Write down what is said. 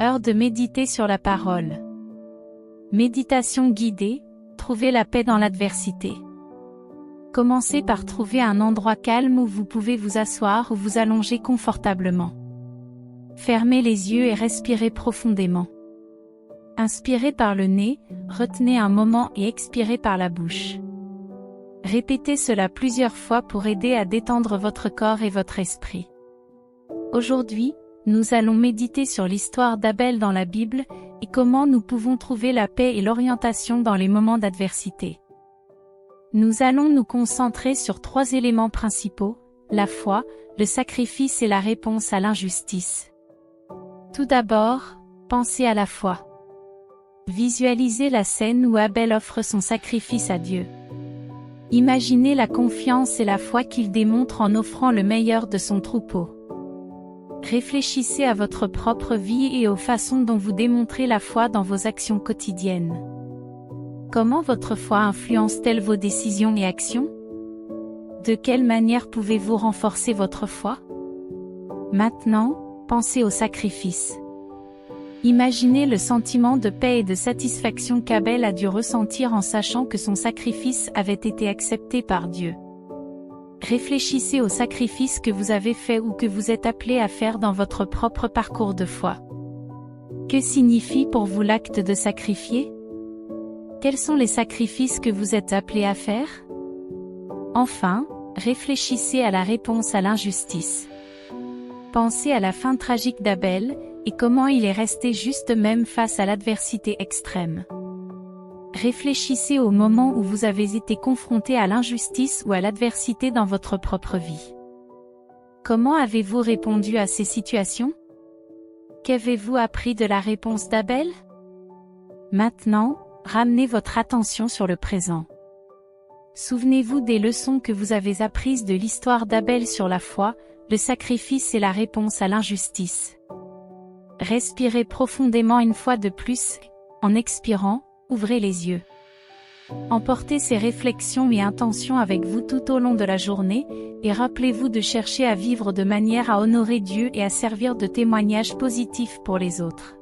Heure de méditer sur la parole. Méditation guidée, trouvez la paix dans l'adversité. Commencez par trouver un endroit calme où vous pouvez vous asseoir ou vous allonger confortablement. Fermez les yeux et respirez profondément. Inspirez par le nez, retenez un moment et expirez par la bouche. Répétez cela plusieurs fois pour aider à détendre votre corps et votre esprit. Aujourd'hui, nous allons méditer sur l'histoire d'Abel dans la Bible, et comment nous pouvons trouver la paix et l'orientation dans les moments d'adversité. Nous allons nous concentrer sur 3 éléments principaux, la foi, le sacrifice et la réponse à l'injustice. Tout d'abord, pensez à la foi. Visualisez la scène où Abel offre son sacrifice à Dieu. Imaginez la confiance et la foi qu'il démontre en offrant le meilleur de son troupeau. Réfléchissez à votre propre vie et aux façons dont vous démontrez la foi dans vos actions quotidiennes. Comment votre foi influence-t-elle vos décisions et actions? De quelle manière pouvez-vous renforcer votre foi? Maintenant, pensez au sacrifice. Imaginez le sentiment de paix et de satisfaction qu'Abel a dû ressentir en sachant que son sacrifice avait été accepté par Dieu. Réfléchissez au sacrifice que vous avez fait ou que vous êtes appelé à faire dans votre propre parcours de foi. Que signifie pour vous l'acte de sacrifier? Quels sont les sacrifices que vous êtes appelé à faire? Enfin, réfléchissez à la réponse à l'injustice. Pensez à la fin tragique d'Abel, et comment il est resté juste même face à l'adversité extrême. Réfléchissez au moment où vous avez été confronté à l'injustice ou à l'adversité dans votre propre vie. Comment avez-vous répondu à ces situations? Qu'avez-vous appris de la réponse d'Abel? Maintenant, ramenez votre attention sur le présent. Souvenez-vous des leçons que vous avez apprises de l'histoire d'Abel sur la foi, le sacrifice et la réponse à l'injustice. Respirez profondément une fois de plus, en expirant, ouvrez les yeux. Emportez ces réflexions et intentions avec vous tout au long de la journée, et rappelez-vous de chercher à vivre de manière à honorer Dieu et à servir de témoignage positif pour les autres.